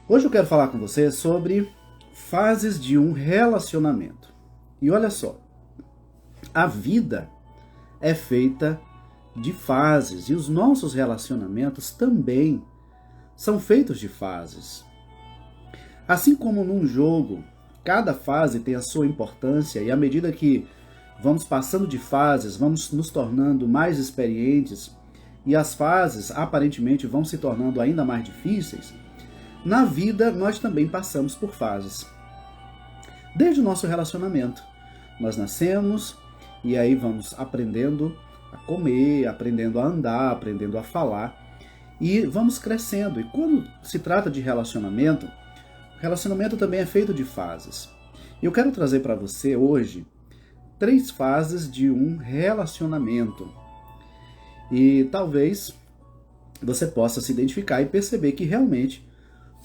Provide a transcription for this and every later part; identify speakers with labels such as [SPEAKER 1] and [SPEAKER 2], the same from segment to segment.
[SPEAKER 1] Hoje eu quero falar com você sobre fases de um relacionamento. E olha só, a vida é feita de fases e os nossos relacionamentos também são feitos de fases. Assim como num jogo, cada fase tem a sua importância e à medida que vamos passando de fases, vamos nos tornando mais experientes e as fases aparentemente vão se tornando ainda mais difíceis, na vida nós também passamos por fases. Desde o nosso relacionamento, nós nascemos e aí vamos aprendendo a comer, aprendendo a andar, aprendendo a falar e vamos crescendo. E quando se trata de relacionamento, o relacionamento também é feito de fases. E eu quero trazer para você hoje 3 fases de um relacionamento. E talvez você possa se identificar e perceber que realmente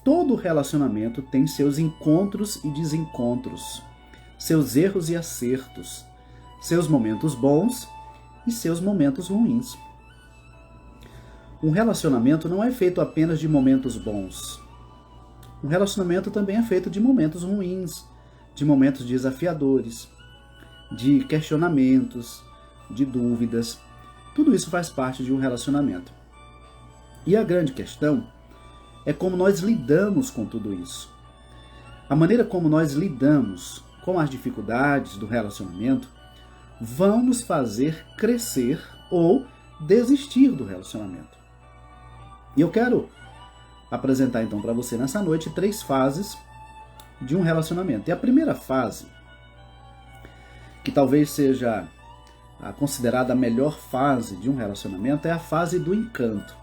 [SPEAKER 1] todo relacionamento tem seus encontros e desencontros, seus erros e acertos, seus momentos bons e seus momentos ruins. Um relacionamento não é feito apenas de momentos bons. Um relacionamento também é feito de momentos ruins, de momentos desafiadores, de questionamentos, de dúvidas. Tudo isso faz parte de um relacionamento. E a grande questão é como nós lidamos com tudo isso. A maneira como nós lidamos com as dificuldades do relacionamento vão nos fazer crescer ou desistir do relacionamento. E eu quero apresentar então para você nessa noite 3 fases de um relacionamento. E a primeira fase, que talvez seja considerada a melhor fase de um relacionamento, é a fase do encanto.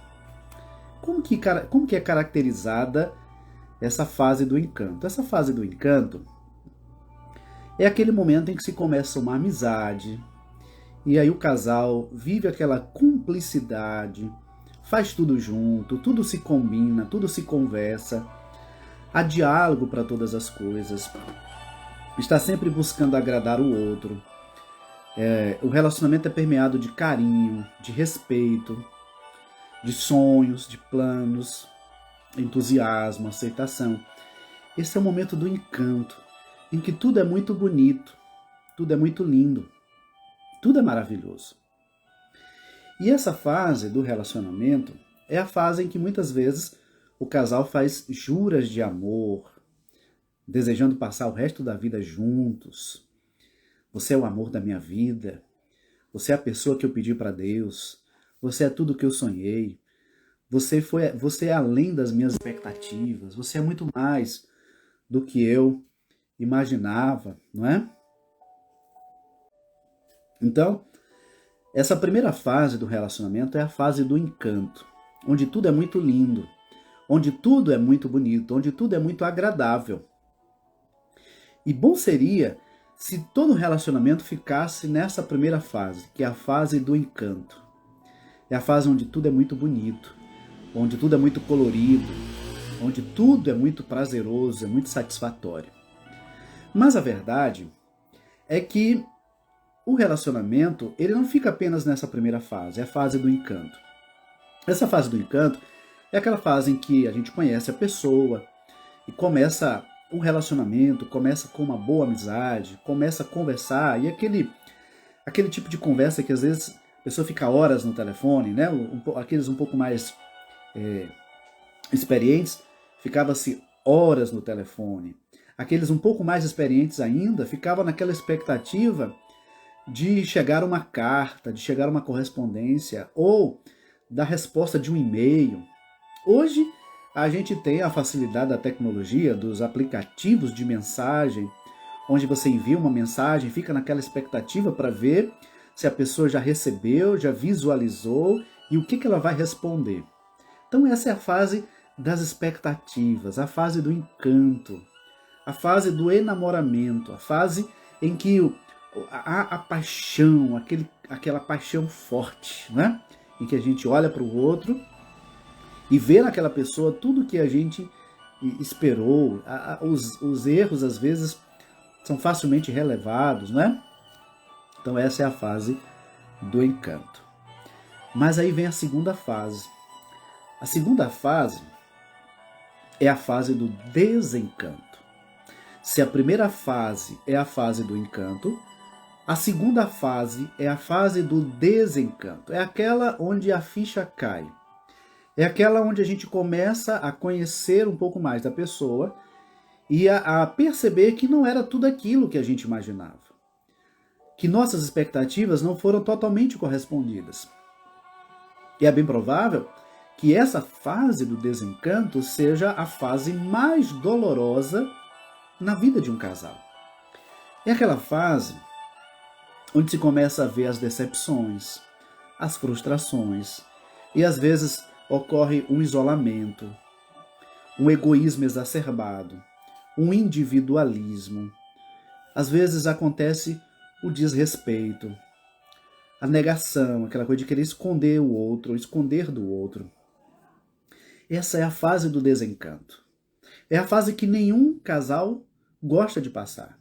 [SPEAKER 1] Como que é caracterizada essa fase do encanto? Essa fase do encanto é aquele momento em que se começa uma amizade, e aí o casal vive aquela cumplicidade, faz tudo junto, tudo se combina, tudo se conversa, há diálogo para todas as coisas, está sempre buscando agradar o outro. O relacionamento é permeado de carinho, de respeito, de sonhos, de planos, entusiasmo, aceitação. Esse é o momento do encanto, em que tudo é muito bonito, tudo é muito lindo, tudo é maravilhoso. E essa fase do relacionamento é a fase em que muitas vezes o casal faz juras de amor, desejando passar o resto da vida juntos. Você é o amor da minha vida, você é a pessoa que eu pedi para Deus, você é tudo que eu sonhei, você é além das minhas expectativas, você é muito mais do que eu imaginava, não é? Então, essa primeira fase do relacionamento é a fase do encanto, onde tudo é muito lindo, onde tudo é muito bonito, onde tudo é muito agradável. E bom seria se todo relacionamento ficasse nessa primeira fase, que é a fase do encanto. É a fase onde tudo é muito bonito, onde tudo é muito colorido, onde tudo é muito prazeroso, é muito satisfatório. Mas a verdade é que o relacionamento, ele não fica apenas nessa primeira fase, é a fase do encanto. Essa fase do encanto é aquela fase em que a gente conhece a pessoa e começa um relacionamento, começa com uma boa amizade, começa a conversar, e aquele tipo de conversa que às vezes a pessoa fica horas no telefone, né? Aqueles um pouco mais experientes, ficava-se horas no telefone. Aqueles um pouco mais experientes ainda, ficava naquela expectativa de chegar uma carta, de chegar uma correspondência ou da resposta de um e-mail. Hoje a gente tem a facilidade da tecnologia, dos aplicativos de mensagem, onde você envia uma mensagem, fica naquela expectativa para ver se a pessoa já recebeu, já visualizou e o que ela vai responder. Então essa é a fase das expectativas, a fase do encanto, a fase do enamoramento, a fase em que a paixão, aquela paixão forte, né? Em que a gente olha para o outro e vê naquela pessoa tudo que a gente esperou. Os erros, às vezes, são facilmente relevados, né? Então essa é a fase do encanto. Mas aí vem a segunda fase. A segunda fase é a fase do desencanto. Se a primeira fase é a fase do encanto, a segunda fase é a fase do desencanto. É aquela onde a ficha cai. É aquela onde a gente começa a conhecer um pouco mais da pessoa e a perceber que não era tudo aquilo que a gente imaginava. Que nossas expectativas não foram totalmente correspondidas. E é bem provável que essa fase do desencanto seja a fase mais dolorosa na vida de um casal. É aquela fase onde se começa a ver as decepções, as frustrações, e às vezes ocorre um isolamento, um egoísmo exacerbado, um individualismo. Às vezes acontece o desrespeito, a negação, aquela coisa de querer esconder o outro, esconder do outro. Essa é a fase do desencanto. É a fase que nenhum casal gosta de passar.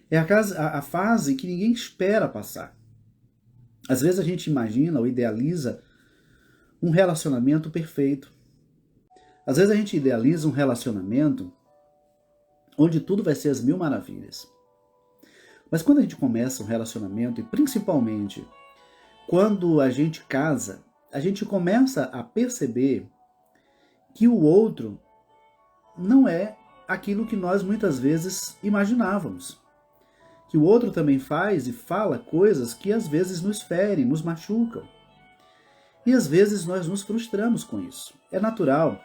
[SPEAKER 1] É a fase que ninguém espera passar. Às vezes a gente imagina ou idealiza um relacionamento perfeito. Às vezes a gente idealiza um relacionamento onde tudo vai ser as mil maravilhas. Mas quando a gente começa um relacionamento, e principalmente quando a gente casa, a gente começa a perceber que o outro não é aquilo que nós muitas vezes imaginávamos. Que o outro também faz e fala coisas que às vezes nos ferem, nos machucam. E às vezes nós nos frustramos com isso. É natural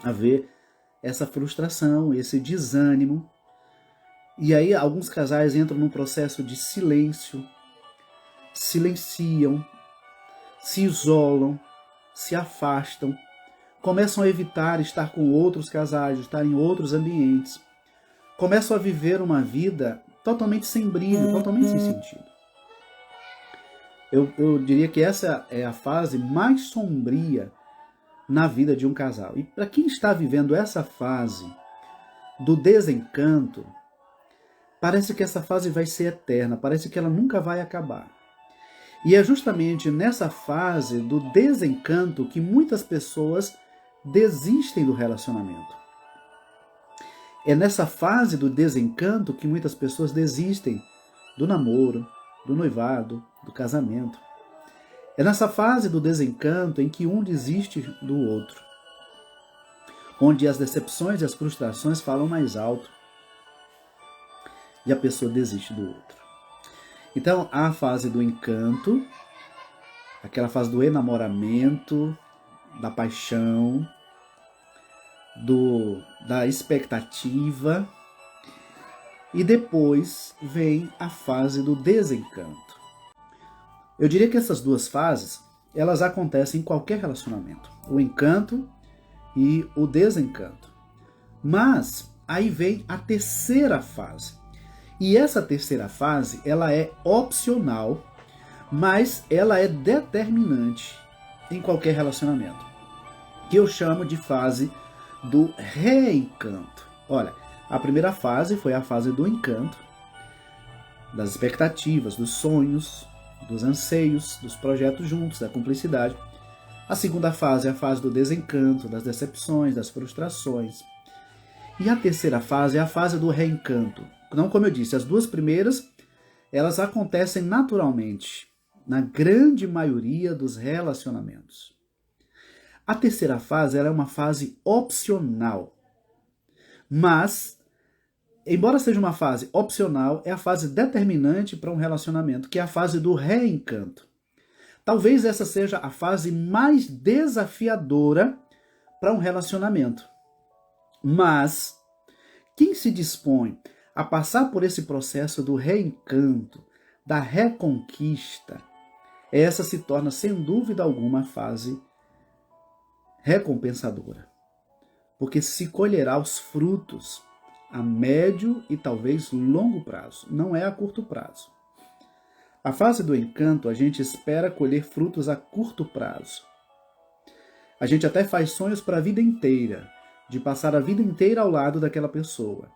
[SPEAKER 1] haver essa frustração, esse desânimo. E aí alguns casais entram num processo de silêncio, silenciam, se isolam, se afastam, começam a evitar estar com outros casais, estar em outros ambientes, começam a viver uma vida totalmente sem brilho, totalmente sem sentido. Eu diria que essa é a fase mais sombria na vida de um casal. E para quem está vivendo essa fase do desencanto, parece que essa fase vai ser eterna, parece que ela nunca vai acabar. E é justamente nessa fase do desencanto que muitas pessoas desistem do relacionamento. É nessa fase do desencanto que muitas pessoas desistem do namoro, do noivado, do casamento. É nessa fase do desencanto em que um desiste do outro, onde as decepções e as frustrações falam mais alto e a pessoa desiste do outro. Então, há a fase do encanto, aquela fase do enamoramento, da paixão, da expectativa, e depois vem a fase do desencanto. Eu diria que essas duas fases, elas acontecem em qualquer relacionamento, o encanto e o desencanto. Mas aí vem a terceira fase. E essa terceira fase, ela é opcional, mas ela é determinante em qualquer relacionamento, que eu chamo de fase do reencanto. Olha, a primeira fase foi a fase do encanto, das expectativas, dos sonhos, dos anseios, dos projetos juntos, da cumplicidade. A segunda fase é a fase do desencanto, das decepções, das frustrações. E a terceira fase é a fase do reencanto. Não, como eu disse, as duas primeiras, elas acontecem naturalmente, na grande maioria dos relacionamentos. A terceira fase ela é uma fase opcional. Mas, embora seja uma fase opcional, é a fase determinante para um relacionamento, que é a fase do reencanto. Talvez essa seja a fase mais desafiadora para um relacionamento. Mas, quem se dispõe a passar por esse processo do reencanto, da reconquista, essa se torna, sem dúvida alguma, a fase recompensadora. Porque se colherá os frutos a médio e talvez longo prazo, não é a curto prazo. A fase do encanto, a gente espera colher frutos a curto prazo. A gente até faz sonhos para a vida inteira, de passar a vida inteira ao lado daquela pessoa.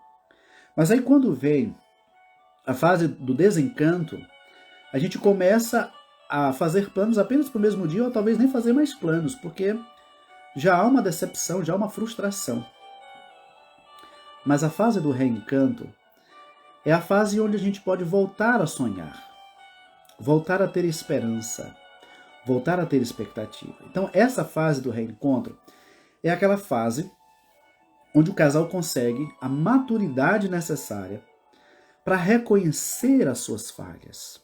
[SPEAKER 1] Mas aí quando vem a fase do desencanto, a gente começa a fazer planos apenas para o mesmo dia, ou talvez nem fazer mais planos, porque já há uma decepção, já há uma frustração. Mas a fase do reencanto é a fase onde a gente pode voltar a sonhar, voltar a ter esperança, voltar a ter expectativa. Então, essa fase do reencontro é aquela fase onde o casal consegue a maturidade necessária para reconhecer as suas falhas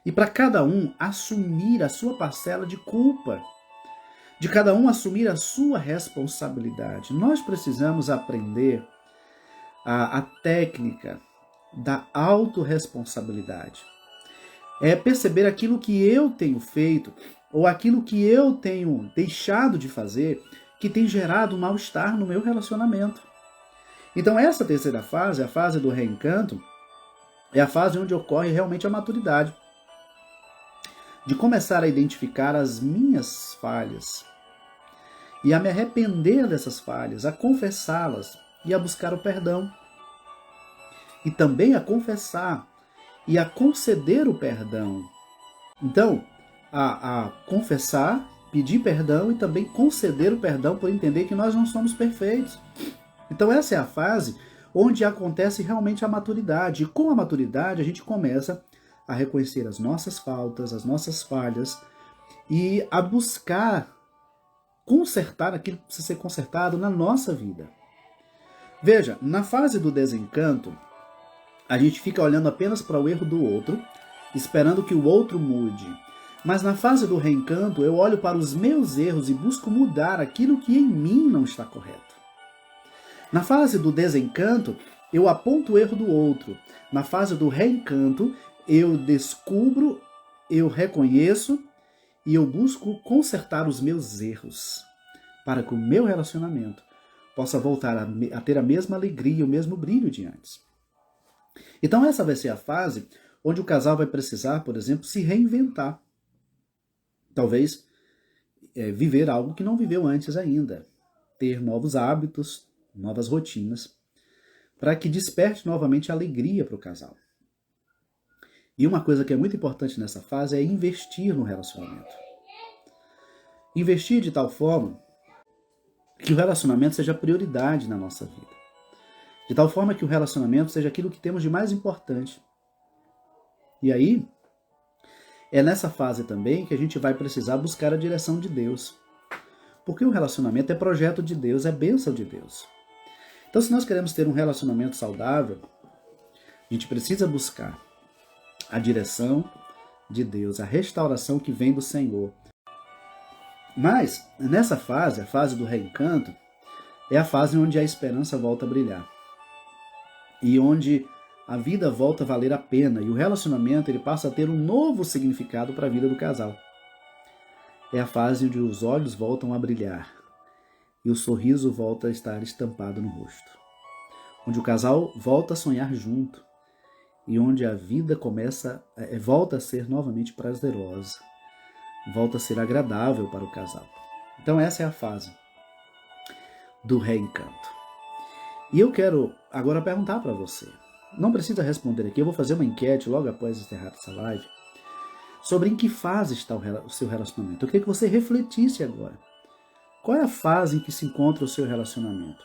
[SPEAKER 1] e para cada um assumir a sua parcela de culpa, de cada um assumir a sua responsabilidade. Nós precisamos aprender a técnica da autorresponsabilidade. É perceber aquilo que eu tenho feito ou aquilo que eu tenho deixado de fazer que tem gerado mal-estar no meu relacionamento. Então essa terceira fase, a fase do reencanto, é a fase onde ocorre realmente a maturidade. De começar a identificar as minhas falhas e a me arrepender dessas falhas, a confessá-las e a buscar o perdão. E também a confessar e a conceder o perdão. Então, a confessar, pedir perdão e também conceder o perdão por entender que nós não somos perfeitos. Então essa é a fase onde acontece realmente a maturidade. E com a maturidade a gente começa a reconhecer as nossas faltas, as nossas falhas e a buscar consertar aquilo que precisa ser consertado na nossa vida. Veja, na fase do desencanto, a gente fica olhando apenas para o erro do outro, esperando que o outro mude. Mas na fase do reencanto, eu olho para os meus erros e busco mudar aquilo que em mim não está correto. Na fase do desencanto, eu aponto o erro do outro. Na fase do reencanto, eu descubro, eu reconheço e eu busco consertar os meus erros, para que o meu relacionamento possa voltar a ter a mesma alegria, o mesmo brilho de antes. Então essa vai ser a fase onde o casal vai precisar, por exemplo, se reinventar. Talvez viver algo que não viveu antes ainda. Ter novos hábitos, novas rotinas, para que desperte novamente a alegria para o casal. E uma coisa que é muito importante nessa fase é investir no relacionamento. Investir de tal forma que o relacionamento seja prioridade na nossa vida. De tal forma que o relacionamento seja aquilo que temos de mais importante. E aí, é nessa fase também que a gente vai precisar buscar a direção de Deus. Porque o relacionamento é projeto de Deus, é bênção de Deus. Então, se nós queremos ter um relacionamento saudável, a gente precisa buscar a direção de Deus, a restauração que vem do Senhor. Mas, nessa fase, a fase do reencanto, é a fase onde a esperança volta a brilhar. E onde a vida volta a valer a pena e o relacionamento ele passa a ter um novo significado para a vida do casal. É a fase onde os olhos voltam a brilhar e o sorriso volta a estar estampado no rosto. Onde o casal volta a sonhar junto e onde a vida volta a ser novamente prazerosa, volta a ser agradável para o casal. Então essa é a fase do reencanto. E eu quero agora perguntar para você. Não precisa responder aqui, eu vou fazer uma enquete logo após encerrar essa live sobre em que fase está o seu relacionamento. Eu queria que você refletisse agora. Qual é a fase em que se encontra o seu relacionamento?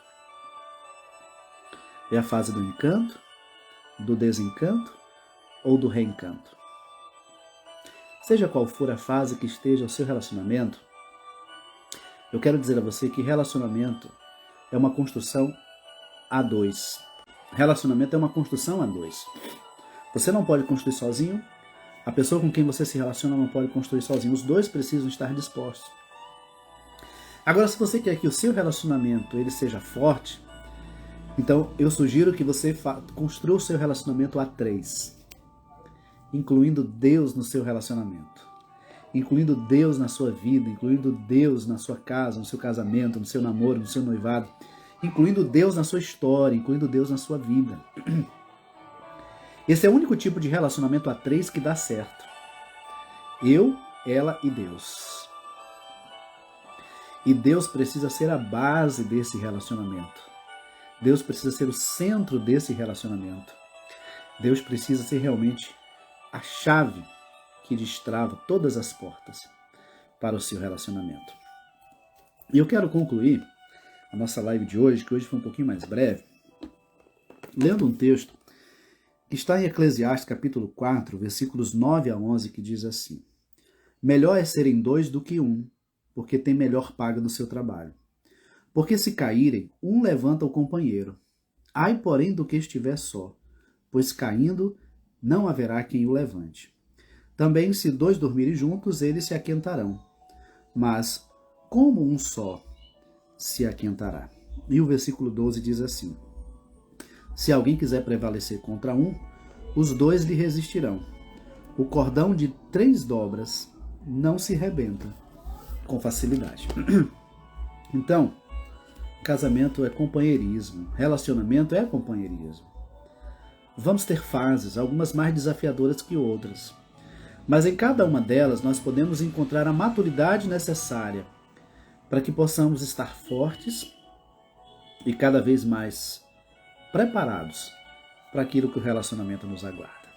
[SPEAKER 1] É a fase do encanto, do desencanto ou do reencanto? Seja qual for a fase que esteja o seu relacionamento, eu quero dizer a você que relacionamento é uma construção a dois. Relacionamento é uma construção a dois. Você não pode construir sozinho, a pessoa com quem você se relaciona não pode construir sozinho. Os dois precisam estar dispostos. Agora, se você quer que o seu relacionamento ele seja forte, então eu sugiro que você construa o seu relacionamento a três, incluindo Deus no seu relacionamento, incluindo Deus na sua vida, incluindo Deus na sua casa, no seu casamento, no seu namoro, no seu noivado, incluindo Deus na sua história, incluindo Deus na sua vida. Esse é o único tipo de relacionamento a três que dá certo. Eu, ela e Deus. E Deus precisa ser a base desse relacionamento. Deus precisa ser o centro desse relacionamento. Deus precisa ser realmente a chave que destrava todas as portas para o seu relacionamento. E eu quero concluir a nossa live de hoje, que hoje foi um pouquinho mais breve, lendo um texto que está em Eclesiastes capítulo 4, versículos 9 a 11, que diz assim: melhor é serem dois do que um, porque tem melhor paga no seu trabalho. Porque se caírem, um levanta o companheiro. Ai, porém, do que estiver só, pois caindo não haverá quem o levante. Também, se dois dormirem juntos, eles se aquentarão. Mas como um só se aquentará? E o versículo 12 diz assim: se alguém quiser prevalecer contra um, os dois lhe resistirão. O cordão de 3 dobras não se rebenta com facilidade. Então, casamento é companheirismo, relacionamento é companheirismo. Vamos ter fases, algumas mais desafiadoras que outras. Mas em cada uma delas nós podemos encontrar a maturidade necessária para que possamos estar fortes e cada vez mais preparados para aquilo que o relacionamento nos aguarda.